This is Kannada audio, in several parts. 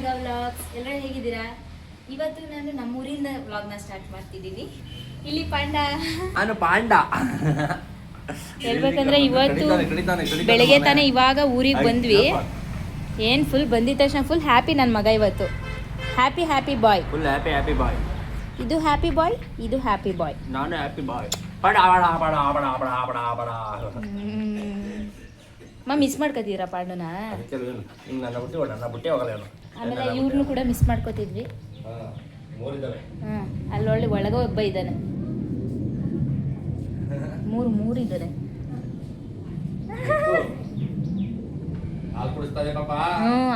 ಗಂಗಾ ವ್ಲಾಗ್ಸ್. ಎಲ್ಲರೂ ಹೇಗಿದ್ದೀರಾ? ಇವತ್ತು ನಾನು ನಮ್ಮೂರಿಂದ ವ್ಲಾಗ್ನ ಸ್ಟಾರ್ಟ್ ಮಾಡ್ತಿದ್ದೀನಿ. ಇಲ್ಲಿ ಪಾಂಡ ಹೇಳ್ಬೇಕಂದ್ರೆ ಇವತ್ತು ಬೆಳಗ್ಗೆ ತಾನೇ ಇವಾಗ ಊರಿಗೆ ಬಂದ್ವಿ. ಏನು ಫುಲ್ ಬಂದಿದ ತಕ್ಷಣ ಫುಲ್ ಹ್ಯಾಪಿ ನನ್ನ ಮಗ ಇವತ್ತು. Happy boy. Full happy boy. ಇದು ಹ್ಯಾಪಿ ಬಾಯ್, ಇದು ಹ್ಯಾಪಿ ಬಾಯ್. ನಾನು ಹ್ಯಾಪಿ ಬಾಯ್. ಮಿಸ್ ಮಾಡ್ಕೋತಿದ್ದೀರಾ ಪಾಂಡುನ? ಆಮೇಲೆ ಇವ್ರನ್ನೂ ಕೂಡ ಮಿಸ್ ಮಾಡ್ಕೋತಿದ್ವಿ. ಅಲ್ಲೊಳ್ಳೆ ಒಳಗೆ ಒಬ್ಬ ಇದ್ದಾನೆ. ಮೂರು ಇದ್ದಾರೆ.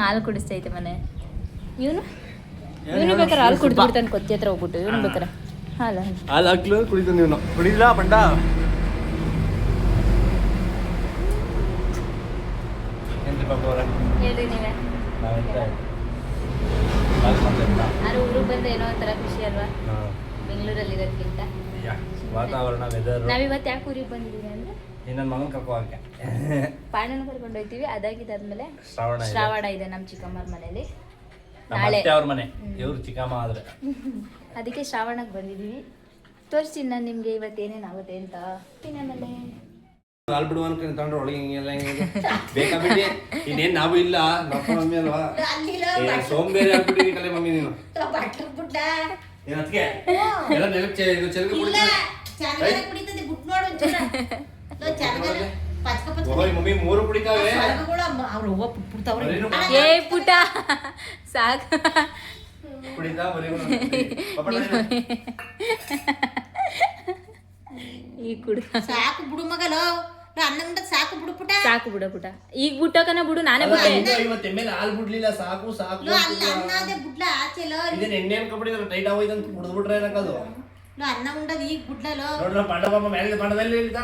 ಹಾಲು ಕುಡಿಸ್ತೈತೆ ಮನೆ. ಇವನು ಬೇಕಾರೆ ಹಾಲು ಕುಡಿದು ಬಿಡ್ತಾನೆ. ಕೊತ್ತಿ ಹತ್ರ ಹೋಗ್ಬಿಟ್ಟು ಇವನು ಬೇಕಾರೆ ಹಾಲು ಹಾಕ್ಲು ಕುಡಿದು ನೀವು ಕುಡಿಲ್ಲ ಪಂಡ. ಹೇಳ್ರಿ ನೀವೇ. ಆದ್ರೆ ಊರಿಗೆ ಬಂದ ಏನೋ ಒಂಥರ ಖುಷಿ ಅಲ್ವಾ ಬೆಂಗಳೂರಲ್ಲಿ ಇರೋದ್ಕಿಂತ. ವಾತಾವರಣ ವೆದರ್. ನಾವಿವತ್ತು ಯಾಕೆ ಊರಿಗೆ ಬಂದಿದ್ದೀವಿ ಅಂದ್ರೆ ನನ್ನ ಮಗನ ಕರ್ಕೋಕೆ ಪಾಂಡನ ಕರ್ಕೊಂಡು ಹೋಗ್ತೀವಿ. ಅದಾಗಿದ್ದಾದ್ಮೇಲೆ ಶ್ರಾವಣ ಇದೆ ನಮ್ಮ ಚಿಕ್ಕಮ್ಮರ ಮನೇಲಿ. ನಾಳೆ ಅವ್ರ ಮನೆ, ಇವ್ರು ಚಿಕ್ಕಮ್ಮ ಆದ್ರೆ ಅದಕ್ಕೆ ಶ್ರಾವಣಕ್ಕೆ ಬಂದಿದ್ದೀವಿ. ತೋರಿಸ್ತೀನಿ ನಾನು ನಿಮ್ಗೆ ಇವತ್ತು ಏನೇನು ಆಗುತ್ತೆ ಅಂತ. ಆಮೇಲೆ ಹಾಲು ಬಿಡುವ ಅನ್ಕೊಂಡ್ರೆ ಒಳಗೆ ಹಿಂಗೆಲ್ಲ ಹಿಂಗೆ ಬೇಕಾ ಬಿಡಿ. ಇನ್ನೇನು ನಾವು ಇಲ್ಲ ನಮ್ಮ ಮಮ್ಮಿ ಅಲ್ವಾ, ಸೋಂಬೇರಿ ಆಗ್ಬಿಟ್ಟಿನಿ ಕಲೆ ಮಮ್ಮಿ ನೀನು. ಅದಕ್ಕೆ ಎಲ್ಲ ನೆಲಕ್ಕೆ ಚೆಲುಗೆ ಮಮ್ಮಿ 3 ಕುಡಿತಾವೆ. ಏ ಪುಟ ಸಾಕು ಕುಡಿತಾ ಈಗ ಕುಡ್ದ ಸಾಕು ಬಿಡು ಮಗಲ. ಅನ್ನ ಸಾಕು ಬಿಡು ಪುಟ. ಸಾಕು ಬಿಡ ಈಗ ಬಿಟ್ಟೋಕನ ಬಿಡು. ನಾನೇ ಬಿಟ್ಟೆ. ಇವತ್ತು ಮೇಲೆ ಹಾಲು ಬಿಡ್ಲಿಲ್ಲ. ಸಾಕು ಅನ್ನದೇ ಬಿಡ್ಲ ಆಚೆಲ. ಇದನ್ನ ಎಣ್ಣೆ ಅನ್ಕೊಂಡ್ಬಿಟ್ಟಿದ್ರೆ ಟೈಟ್ ಆಗೋಯ್ತು ಅಂತ ಕುಡಿದ್ಬಿಟ್ರೆ ಏನಕ್ಕದು. ಅನ್ನ ಉಂಡದ್ ಈಗ ಬಿಡ್ಲಲ್ಲ. ನೋಡ್ರ ಪಾಂಡವಮ್ಮ ಮೇಲೆ ಪಾಂಡದಲ್ಲಿ ಇರ್ತಾ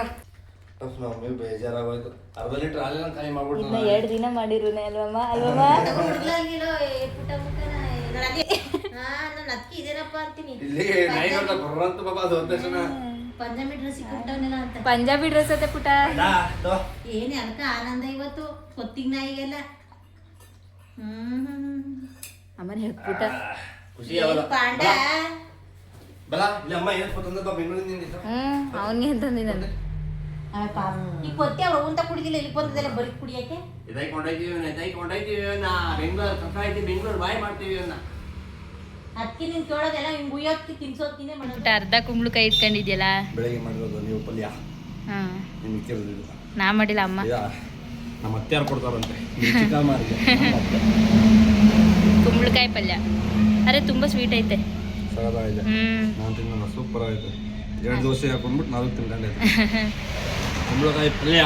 ಬೇಜಾರಾಗೋಯ್ತು. 1/2 ಲೀಟರ್ ಹಾಲಿನ ಕಾಯಿ ಮಾಡ್ಬಿಟ್ಟು 2 ದಿನ ಮಾಡಿರುನೆ ಅಲ್ವಮ್ಮ. ನಾನು ಅದಕ್ಕೆ ಇದೇನಪ್ಪ ಅಂತೀನಿ. ಇಲ್ಲಿ ನಾಯಿ ನೋಡ್ದ ಬರ್ರಂತ ಬಾಬಾ ಅದು ತಕ್ಷಣ ಪಂಜಾಬಿ ಡ್ರೆಸ್ ಸಿಕ್ಕಿಬಿಟ್ಟವನೆಲ್ಲ ಅಂತ. ಪಂಜಾಬಿ ಡ್ರೆಸ್ ಅತ್ತೆ ಪುಟ. ಏನೇ ಅದಕ್ಕೆ ಆನಂದ ಇವತ್ತು ಹೊತ್ತಿಗೆ ನಾಯಿಗೆಲ್ಲ. ಅಮ್ಮನ ಪುಟ ಖುಷಿ ಪಾಂಡ ಬಲ ಇಲ್ಲ ಅಮ್ಮ ಏನು ಕೊತ್ತಂದಪ್ಪ ಬೆಂಗಳೂರಿನಿಂದ. ಅವನಿಗೆ ಅಂತಂದಿದ್ದಾನೆ. ಈ ಕೊತ್ತಿ ಅವ್ರು ಅಂತ ಕುಡಿದಿಲ್ಲ. ಇಲ್ಲಿ ಬಂದದೆಲ್ಲ ಬರೀ ಕುಡಿಯಕ್ಕೆ ಕೊಂಡೋಯ್ತೀವಿ ನಾ ಬೆಂಗಳೂರು ಕರ್ಕಾಯ್ತಿ ಬೆಂಗಳೂರು ಬಾಯ್ ಮಾಡ್ತೀವಿ ಅನ್ನ. ಅದಕ್ಕೆ ನೀನ್ ಕೇಳೋದೆಲ್ಲ ಹಿಂಗ್ ಉಯ್ಯೋಕ್ಕೆ ತಿನ್ಸೋದ್ಕಿನೇ ಪುಟ ಅರ್ಧ ಕುಂಬಳಕಾಯಿ ಇಟ್ಕೊಂಡಿದ್ಯಲ್ಲ. ಬೆಳಗ್ಗೆ ಮಾಡಿರೋದು ನೀವು ಪಲ್ಯ. ನಾ ಮಾಡಿಲ್ಲ ಅಮ್ಮ. ನಮ್ಮ ಅತ್ತೆ ಯಾರು ಕೊಡ್ತಾರಂತೆ ಚಿಕ್ಕಮ್ಮರಿಗೆ ಕುಂಬಳಕಾಯಿ ಪಲ್ಯ. ಅರೆ ತುಂಬಾ ಸ್ವೀಟ್ ಐತೆ. ಸಗದಾಗಿದೆ. ನಾನು ತಿನ್ನೋಣ ಸೂಪರ್ ಆಯ್ತು. 2 ದೋಸೆ ಹಾಕೊಂಡ್ಬಿಟ್ಟು ನಾವು ತಿನ್ಕೊಂಡೆ ಕುಂಬಳಕಾಯಿ ಪಲ್ಯ.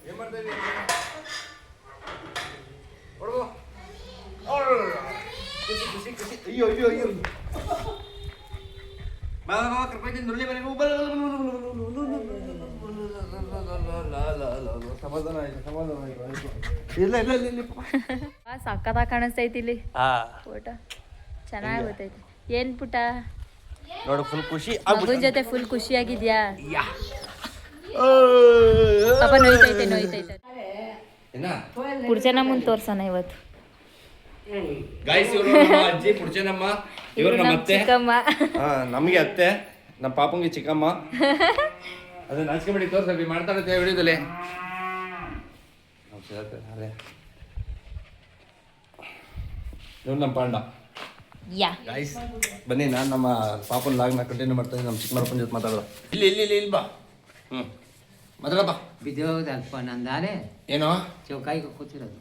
ಏನ್ ಮಾಡ್ತಾ ಇದ್ದೀವಿ? ಅಯ್ಯೋ ಸಕ್ಕತ್ತಾಗಿ ಕಾಣಿಸ್ತೈತಿ ಇಲ್ಲಿ ಫೋಟ. ಚೆನ್ನಾಗಿ ಗೊತ್ತೈತಿ. ಏನ್ ಪುಟ ನೋಡು ಫುಲ್ ಖುಷಿ. ಮಗನ ಜೊತೆ ಫುಲ್ ಖುಷಿಯಾಗಿದ್ಯಾ? ಪಾಪ ನೋಯ್ತೈತೆ. ಪುಡ್ಚನ ಮುಂದೆ ತೋರ್ಸೋಣ ಇವತ್ತು. ಗಾಯ್ಸ್ ಇವರು ನಮ್ಮ ಅಜ್ಜಿ ಪುಡ್ಚನಮ್ಮ, ಇವರು ನಮ್ಮ ಅತ್ತೆ. ನಮಗೆ ಅತ್ತೆ, ನಮ್ಮ ಪಾಪಂಗೆ ಚಿಕ್ಕಮ್ಮ. ಅದನ್ನ ಹಂಚ್ಕೊಂಡ್ಬಿಡಿ ತೋರ್ಸಬಿ ಮಾಡ್ತಾರತ್ತೆ ವಿಡಿಯೋದಲ್ಲಿ. ಇವ್ರು ನಮ್ಮ ಪಾಂಡ. ಗಾಯ್ಸ್ ಬನ್ನಿ, ನಾನು ನಮ್ಮ ಪಾಪನ ಲಾಗ್ನ ಕಂಟಿನ್ಯೂ ಮಾಡ್ತೀನಿ. ನಮ್ಮ ಚಿಕ್ಕಮ್ಮಪ್ಪನ ಜೊತೆ ಮಾತಾಡೋದು. ಇಲ್ಲಿ ಬಾ. ಮಾತಾಡಪ್ಪ. ಬಿದ್ದೋದಲ್ಪ ನಂದಾನೆ. ಏನೋ ಚೌಕಾಯಿಗೆ ಕೂತಿರೋದು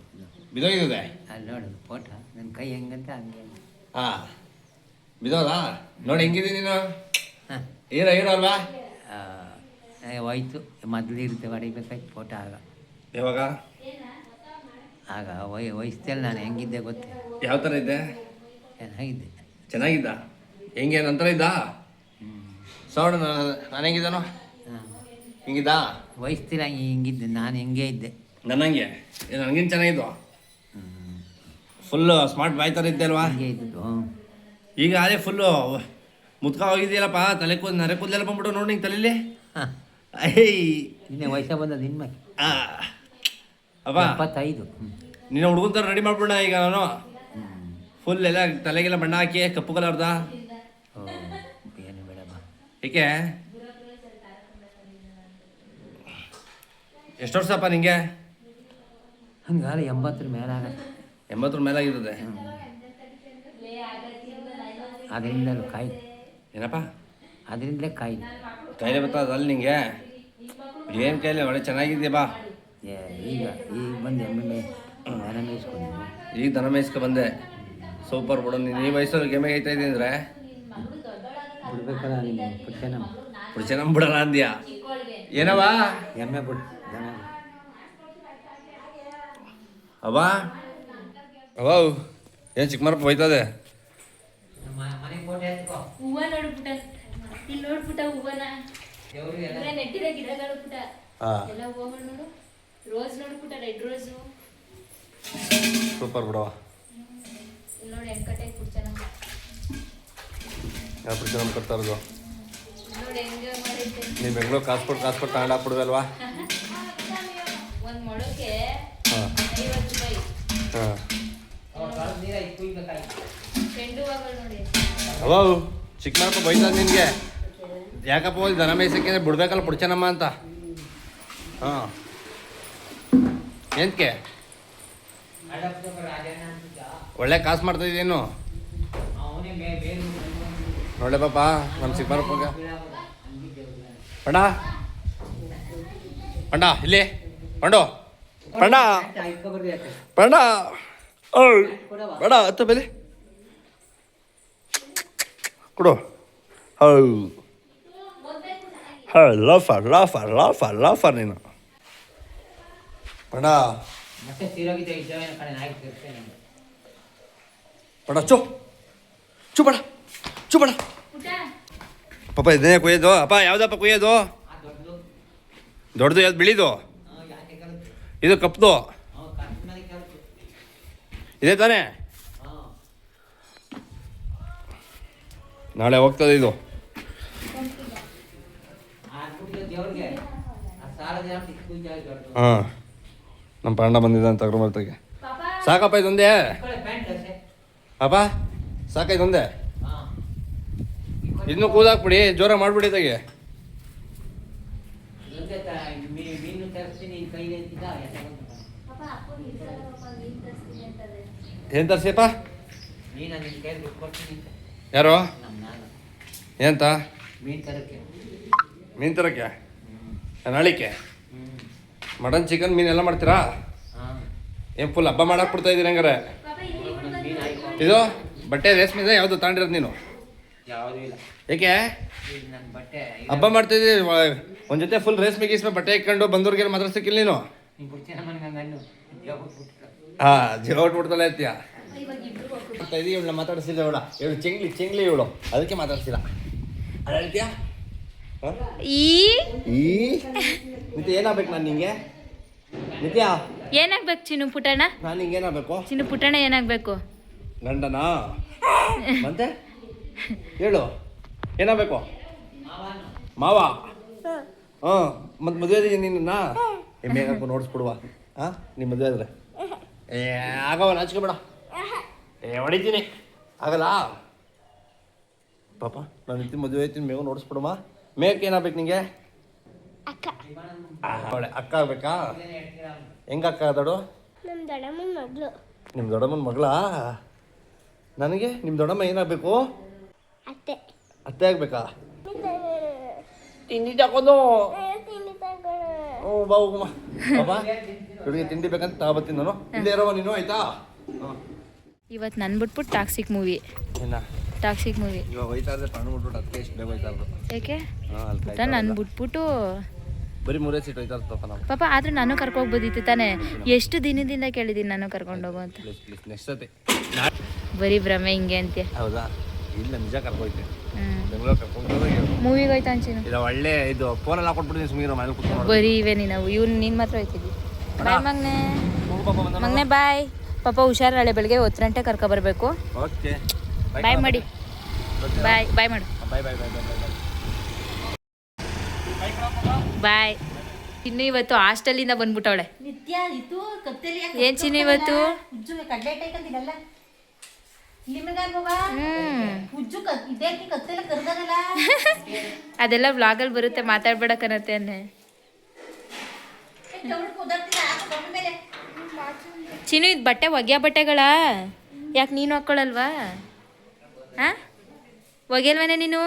ಬಿದೋಗಿದೆ. ಅಲ್ಲಿ ನೋಡು ಫೋಟ. ನನ್ನ ಕೈ ಹೆಂಗಂತ ಹಂಗೆ. ಬಿದೋದಾ ನೋಡಿ ಹೆಂಗಿದ್ದೀನಿ ನೀನು. ಹೀರೋ ಅಲ್ವಾ? ಹೋಯ್ತು. ಮೊದಲು ಇರುತ್ತೆ ಹೊಡಿಬೇಕಾಯ್ತು ಫೋಟೋ. ಯಾವಾಗ ಆಗ ವಯಸ್ಸಲ್ಲಿ ನಾನು ಹೆಂಗಿದ್ದೆ ಗೊತ್ತೇ? ಯಾವ ಥರ ಇದ್ದೆ? ಚೆನ್ನಾಗಿದ್ದ. ಹೆಂಗೆ ನಂತರ ಇದ್ದ ಸೌಂಡ್ ನಾನು ಹೆಂಗಿದ್ದಾನೋ ಹಿಂಗಿದ್ದ. ವಯಸ್ಸಿಲ್ಲ ಹಿಂಗಿದ್ದೆ ನಾನು. ಹೆಂಗೆ ಇದ್ದೆ ನನಗೆ ನನಗೇನು ಚೆನ್ನಾಗಿದ್ವು. ಫುಲ್ಲು ಸ್ಮಾರ್ಟ್ ಬಾಯ್ ಥರ ಇದ್ದೆ ಅಲ್ವಾ? ಹಿಂಗೆ ಇದ್ದು. ಈಗ ಅದೇ ಫುಲ್ಲು ಮುತ್ಕ ಹೋಗಿದ್ದೀಯಲ್ಲಪ್ಪ. ತಲೆ ನರೆ ಕೂದಲೆಲ್ಲ ಬಂದ್ಬಿಟ್ಟು ನೋಡಿ ನಿಂಗೆ ತಲೆಯಲ್ಲಿ. ಇನ್ನೇ ವಯಸ್ಸ ಬಂದದ ಇನ್ಮೇಲೆ ಅಪ್ಪ 75. ನೀನು ಹುಡುಗನ ಥರ ರೆಡಿ ಮಾಡ್ಬಿಡ ಈಗ ನಾನು ಫುಲ್ ಎಲ್ಲ ತಲೆಗೆಲ್ಲ ಬಣ್ಣ ಹಾಕಿ ಕಪ್ಪು ಕಲರ್ದ. ಓ ಏನು ಬೇಡಪ್ಪ. ಏಕೆ ಎಷ್ಟು ವರ್ಷಪ್ಪ ನಿಂಗೆ? ಹಂಗಾರೆ 80 ಮೇಲೆ ಆಗತ್ತೆ. 80 ಮೇಲಾಗಿರ್ತದೆ. ಅದರಿಂದಲೂ ಕಾಯಿಲೆ. ಏನಪ್ಪ ಅದರಿಂದಲೇ ಕಾಯಿಲೆ. ಕಾಯಿಲೆ ಬರ್ತದೆ ಅಲ್ಲಿ ನಿಂಗೆ? ಏನು ಕಾಯಿಲೆ? ಒಳ್ಳೆ ಚೆನ್ನಾಗಿದ್ಯಾ ಬಾ. ಈಗ ಬಂದು ಎಮ್ಮೆ ದನ ಮೇಯಿಸ್ಕೊಂಡು ಈಗ ದನ ಮೇಯಿಸ್ಕೊ ಬಂದೆ. ಸೂಪರ್ ಬಿಡು. ನೀನು ಈ ವಯಸ್ಸಲ್ಲಿ ಗೇಮೆ ಐತಾ ಇದ್ದೀನಿ ಅಂದರೆ ಬಿಡ್ಬೇಕಲ್ಲ ನಿಮ್ಮ ಪುಡ್ಚೆ ಬಿಡಲ್ಲ ಅಂದ್ಯಾ? ಏನವಾ ಎಮ್ಮೆ ಬಿಡು ದನ ಅವಾ ಅವಾ ಏನು ಚಿಕ್ಕಮರಪ್ಪ ಹೋಯ್ತದೆ? ಮನೆ ಫೋಟೋ ಎತ್ಕೋ. ಹೂವ ನೋಡ್ಬಿಟ್ಟ, ಇಲ್ಲಿ ನೋಡ್ಬಿಟ್ಟ ಹೂವನ ನೆಟ್ಟಿರೋ ಗಿಡಗಳು ಪುಟ ಹಾಂ ಎಲ್ಲ ಹೂವಗಳು ನೋಡು. ರೋಸ್ ನೋಡ್ಬಿಟ್ಟ, ರೆಡ್ ರೋಸು. ಸೂಪರ್ ಬಿಡವ. ಇಲ್ಲಿ ನೋಡಿ ಹೆಂಗ್ ಕುಡ್ಚನ ಯಾವ ಪುಡ್ಚೆ ನಮ್ಮ ಕೊಡ್ತಾ ಇರೋದು? ನೋಡಿ ಹೆಂಗ ಮಾಡಿದ್ದೆ. ನೀವು ಬೆಂಗಳೂರು ಕಾಸು ಕೊಟ್ಟು ತಗೊಂಡಾಕ್ಬಿಡುವಲ್ವಾ? ಒಂದು ಮೊಳಕ್ಕೆ ಹಾಂ 50 ರೂಪಾಯಿ. ಹಾಂ ಚೆಂಡು ಹೂವಗಳು ನೋಡಿ. ಅವೋ ಚಿಕ್ಕಮರಪ್ಪ ಬೈತದ ನಿನಗೆ ಯಾಕಪ್ಪ ಹೋಗಿ ದನ ಮೇಯ್ಸಕ್ಕೆ ಬಿಡ್ಬೇಕಲ್ಲ ಪುಡ್ಚನಮ್ಮ ಅಂತ. ಹಾಂ ಎಂತಕ್ಕೆ ಒಳ್ಳೆ ಕಾಸು ಮಾಡ್ತಾ ಇದ್ದೀನು ನೋಡೆ ಪಾಪ ನಮ್ಮ ಚಿಕ್ಕಮರಪ್ಪಗೆ. ಪಂಡ ಪಂಡ ಇಲ್ಲಿ ಪಂಡು ಪಂಡ ಪಂಡ ಬೇಡ ಹತ್ತ ಬೆಲೆ ಕೊಡು. ಲಾಫರ್ ನೀನು ಪಂಡ ಮತ್ತೆ ತಿರೋಗಿದ್ದ ಇದ್ದವೇನ ಕಡೆ ನಾಯಿ ತಿರ್ತೇನೆ. ಪಡ ಚು ಚು ಪಡ ಚು ಪಡ ಪಾಪ ಇದನ್ನೇ ಕುಯ್ಯೋದು? ಅಪ್ಪ ಯಾವ್ದಪ್ಪ ಕುಯ್ಯೋದು? ದೊಡ್ಡದು ದೊಡ್ಡದು ಯಾವ್ದು ಬಿಳಿದು? ಯಾಕೆ ಕಲಿತು ಇದು ಕಪ್ದು ಕರ್ನಾಟಕ ಕಲಿತು. ಇದೆ ತಾನೇ? ಹಾಂ ನಾಳೆ ಹೋಗ್ತದೆ ಇದು. ಆಗ್ಬಿಟ್ಟಿದೆ ದೇವ್ರಿಗೆ ಆ ಸಾಲ ಜನ ಪೂಜೆ ಆಗಿ ದೊಡ್ಡದು. ಹಾಂ ನಮ್ಮ ಪಂಡ ಬಂದಿದ್ದ ಅಂತ ತಗೊಂಬರ್ತಾಗೆ. ಸಾಕಪ್ಪ ಇದೊಂದೇ? ಪ್ಯಾಂಟ್ ಅಷ್ಟೇ. ಅಪ್ಪ ಸಾಕ ಇದೊಂದೇ? ಹಾಂ ಇದನ್ನು ಕೂದಾಕ್ಬಿಡಿ, ಜೋರಾಗಿ ಮಾಡ್ಬಿಡಿ ತಾಗೆ. ಮೀನು ತರಿಸ್ತೀನಿ ಕೈಲಿ ಅಂತಿದ್ದ ಏನು ತರ್ಸಿಯಪ್ಪ? ಮೀನು ನಿನ್ನ ಕೈಲಿ ದುಡ್ಡು ಕೊಡ್ತೀನಿ ಅಂತ. ಯಾರು? ನಾನು ಏನಂತ? ಮೀನು ತರಕ್ಕೆ. ಮೀನು ತರಕ್ಕೆ? ನಾಳಿಕೆ ಹ್ಞೂ ಮಟನ್ ಚಿಕನ್ ಮೀನು ಎಲ್ಲ ಮಾಡ್ತೀರಾ? ಹಾಂ ಏನು ಫುಲ್ ಹಬ್ಬ ಮಾಡಕ್ಕೆ ಬಿಡ್ತಾ ಇದ್ದೀರಿ ಹಂಗಾರೆ? ಮೀನು ಆಯ್ತು. ಇದು ಬಟ್ಟೆ ರೇಷ್ಮೆ ಇದೆ ಯಾವುದು ತಗೊಂಡಿರೋದು ನೀನು? ಯಾವುದೂ ಇಲ್ಲ. ಏಕೆ ಈಗ ನನ್ನ ಬಟ್ಟೆ ಹಬ್ಬ ಮಾಡ್ತಿದ್ದೀರಿ? ಒಂದು ಜೊತೆ ಫುಲ್ ರೇಷ್ಮೆ ಗೀಸ್ಮೆ ಬಟ್ಟೆ ಇಟ್ಕೊಂಡು ಬಂದವ್ರಿಗೆಲ್ಲ ಮಾತ್ರ ಸಿಕ್ಕಿಲ್ಲ ನೀನು? ನೀನು ಬಿಡ್ತೀನ ಮನೆಗೆ ಹಂಗನ್ನು ಯಾವತ್ತು ಹಾಂ ಜೀವ ಹೊಟ್ಬಿಡ್ತಲ್ಲ ಐತಿಯ ಇವಳನ್ನ ಮಾತಾಡಿಸಿಲ್ಲ. ಇವಳು ಚಿಂಗ್ಲಿ ಇವಳು, ಅದಕ್ಕೆ ಮಾತಾಡ್ಸಿಲ್ಲ. ಅಲ್ಲ ಹೇಳ್ತೀಯಾ? ಈ ನಿತ್ಯ ಏನಾಗ್ಬೇಕು ನಾನು ನಿಂಗೆ? ನಿತ್ಯ ಏನಾಗ್ಬೇಕು ಚಿನ್ನು ಪುಟಣ? ನಾನು ನಿಂಗೆ ಏನಾಗಬೇಕು? ಚಿನ್ನು ಪುಟಣ ಏನಾಗ್ಬೇಕು? ಗಂಡನಾ? ಮತ್ತೆ ಹೇಳು ಏನಾಗಬೇಕು? ಮಾವ. ಹಾಂ ಮತ್ತು ಮದುವೆ ಇದೀನಿ ನಿನ್ನ ಎಮ್ಮೆ ಹಾಕು ನೋಡಿಸ್ಬಿಡುವ. ಹಾಂ ನಿಮ್ಮ ಮದುವೆ ಆದರೆ ಆಗವ ನಾಚ್ಕೊಬೇಡ. ಹೊಡಿತೀನಿ ಆಗಲ್ಲ ಪಾಪ. ನಾನು ನಿತ್ಯ ಮದುವೆ ಐತೀನಿ, ಮೇವು ನೋಡಿಸ್ಬಿಡುವ. ಮೇಯಕ್ಕೆ ಏನಾಗ್ಬೇಕು ನಿಂಗೆ? ಒಳ್ಳೆ ಅಕ್ಕ ಆಗ್ಬೇಕಾ? ಹೆಂಗ ಅಕ್ಕ ಅದಳು? ನಮ್ಮ ದೊಡ್ಡಮ್ಮನ ಮಗಳು. ನಿಮ್ಮ ದೊಡ್ಡಮ್ಮನ ಮಗಳಾ? ನನಗೆ ನಿಮ್ಮ ದೊಡ್ಡಮ್ಮ ಏನಾಗಬೇಕು? ಅತ್ತೆ. ಅತ್ತೆ ಆಗ್ಬೇಕಾ? ತಿಂಡಿ ತಗೊಂಡು ಬಾ ಹೋಗಮ್ಮ. ಬಾಬಾ ಹುಡುಗಿ ತಿಂಡಿ ಬೇಕಂತ ತಗೊಬತ್ತೀನಿ ನಾನು. ಇಲ್ಲೇ ಇರೋವ ನೀನು ಆಯ್ತಾ? ಇವತ್ತು ನನ್ ಬಿಟ್ಬಿಟ್ಟು ಟಾಕ್ಸಿಕ್ ಮೂವಿ. ಏನ ಟಾಕ್ಸಿಕ್ ಮೂವಿ ಇವಾಗ ಹೋಯ್ತಾ ಇದ್ರೆ ಪಣ್ಣು ಬಿಟ್ಬಿಟ್ಟು ಅದಕ್ಕೆ ಎಷ್ಟು ಬೇಗ ಹೋಯ್ತಾ ಇರೋದು? ಯಾಕೆ ಹಾಂ ಅಲ್ಲಿ ಪುಟ ನನ್ ಬಿಟ್ಬಿಟ್ಟು ಬರೀ 3 ಸೀಟ್ ಹೋಯ್ತಾ ಇರ್ತಪ್ಪ ನಾವು. ಪಾಪ ಆದ್ರೂ ನಾನು ಕರ್ಕೋಗ್ಬೋದಿತ್ತು ತಾನೆ. ಎಷ್ಟು ದಿನದಿಂದ ಕೇಳಿದೀನಿ ನಾನು ಕರ್ಕೊಂಡೋಗು ಅಂತ. ಪ್ಲೀಸ್ ನೆಕ್ಸ್ಟ್ ಸತಿ. ಬರೀ ಭ್ರಮೆ ಹಿಂಗೆ ಅಂತೆ. ಹೌದಾ? ಇಲ್ಲ ನಿಜ ಕರ್ಕೋಯ್ತೆ. ಹ್ಮ್ ಬೆಂಗಳೂರು ಕರ್ಕೊಂಡು ಮೂವಿಗೆ ಹೋಯ್ತಾ ಅಂಚಿನ ಇಲ್ಲ ಒಳ್ಳೆ ಇದು ಫೋನೆಲ್ಲ ಹಾಕೊಟ್ಬಿಡ್ತೀನಿ ಸುಮ್ಮನೆ ಮನೇಲಿ ಕೂತ್ಕೊಂಡು. ಬರೀ ಇವೆ ನಾವು ಇವ್ನು ನಿನ್ನ ಮಾತ್ರ ಹೋಯ್ತಿದ್ವಿ. ಬಾಯ್ ಮಗ್ನೆ. ಮಗ್ನೆ ಬಾಯ್. ಪಾಪ ಹುಷಾರು, ನಾಳೆ ಬೆಳಗ್ಗೆ 10 ಗಂಟೆ ಕರ್ಕೊಬರ್ಬೇಕು. ಓಕೆ ಬಾಯ್ ಮಾಡಿ. ಬಾಯ್ ಬಾಯ್ ಮಾಡು. ಬಾಯ್ ಬಾಯ್ ಬಾಯ್ ಬಾಯ್ ಬಾಯ್ ಬಾಯ್. ಇನ್ನು ಇವತ್ತು ಹಾಸ್ಟೆಲಿಂದ ಬಂದ್ಬಿಟ್ಟವಳೆ. ನಿತ್ಯ ಇದು ಕತ್ತಲಿ ಏನ್ ಚಿನ್ನು ಇವತ್ತು? ಉಜ್ಜು ಕಡ್ಲೆ ಟೈಕಂತಿರಲ್ಲ ನಿಮಗಾಲ್ ಬಾಬಾ ಉಜ್ಜು ಇದೇಕಿ ಕತ್ತಲೆ ಕರ್ದಾರಲ್ಲ ಅದೆಲ್ಲ ವ್ಲಾಗಲ್ಲಿ ಬರುತ್ತೆ, ಮಾತಾಡ್ಬೇಡ ಕನತ್ತೆ ಅನ್ನೆ. ಚಿನ್ನು ಇದು ಬಟ್ಟೆ ಒಗ್ಯಾ ಬಟ್ಟೆಗಳ ಯಾಕೆ ನೀನು ಹಾಕ್ಕೊಳಲ್ವಾ? ಹಾಂ ಒಗೆಯಲ್ವನೇ ನೀನು?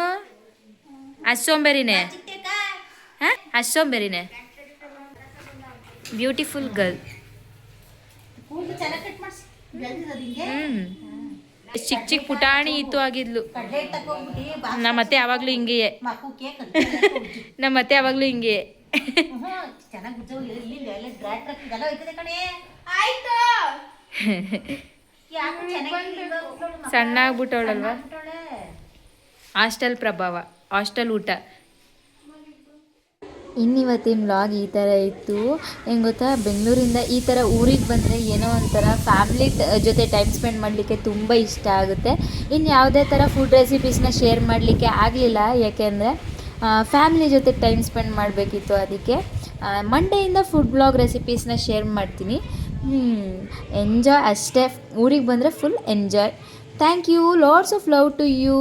ಅಷ್ಟೊಂಬೆರಿನೇ ಹಾಂ ಅಷ್ಟೊಂಬೆರಿನೇ ಬ್ಯೂಟಿಫುಲ್ ಗರ್ಲ್. ಚಿಕ್ಕ ಚಿಕ್ಕ ಪುಟಾಣಿ ಇತ್ತು ಆಗಿದ್ಲು. ನಮ್ಮ ಅತ್ತೆ ಯಾವಾಗ್ಲೂ ಹಿಂಗೆಯೇ. ನಮ್ಮ ಅತ್ತೆ ಯಾವಾಗ್ಲೂ ಹಿಂಗೆಯೇ. ಸಣ್ಣ ಆಗ್ಬಿಟ್ಟವಳಲ್ವಾ? ಹಾಸ್ಟೆಲ್ ಪ್ರಭಾವ, ಹಾಸ್ಟೆಲ್ ಊಟ. ಇನ್ನಿವತ್ತಿನ ವ್ಲಾಗ್ ಈ ಥರ ಇತ್ತು. ಹೆಂಗೆ ಗೊತ್ತಾ, ಬೆಂಗಳೂರಿಂದ ಈ ಥರ ಊರಿಗೆ ಬಂದರೆ ಏನೋ ಒಂಥರ ಫ್ಯಾಮ್ಲಿ ಜೊತೆ ಟೈಮ್ ಸ್ಪೆಂಡ್ ಮಾಡಲಿಕ್ಕೆ ತುಂಬ ಇಷ್ಟ ಆಗುತ್ತೆ. ಇನ್ನು ಯಾವುದೇ ಥರ ಫುಡ್ ರೆಸಿಪೀಸ್ನ ಶೇರ್ ಮಾಡಲಿಕ್ಕೆ ಆಗಲಿಲ್ಲ, ಯಾಕೆಂದರೆ ಫ್ಯಾಮ್ಲಿ ಜೊತೆ ಟೈಮ್ ಸ್ಪೆಂಡ್ ಮಾಡಬೇಕಿತ್ತು. ಅದಕ್ಕೆ ಮಂಡೆಯಿಂದ ಫುಡ್ ಬ್ಲಾಗ್ ರೆಸಿಪೀಸ್ನ ಶೇರ್ ಮಾಡ್ತೀನಿ. ಎಂಜಾಯ್ ಅಷ್ಟೇ. ಊರಿಗೆ ಬಂದರೆ full enjoy. Thank you, lots of love to you.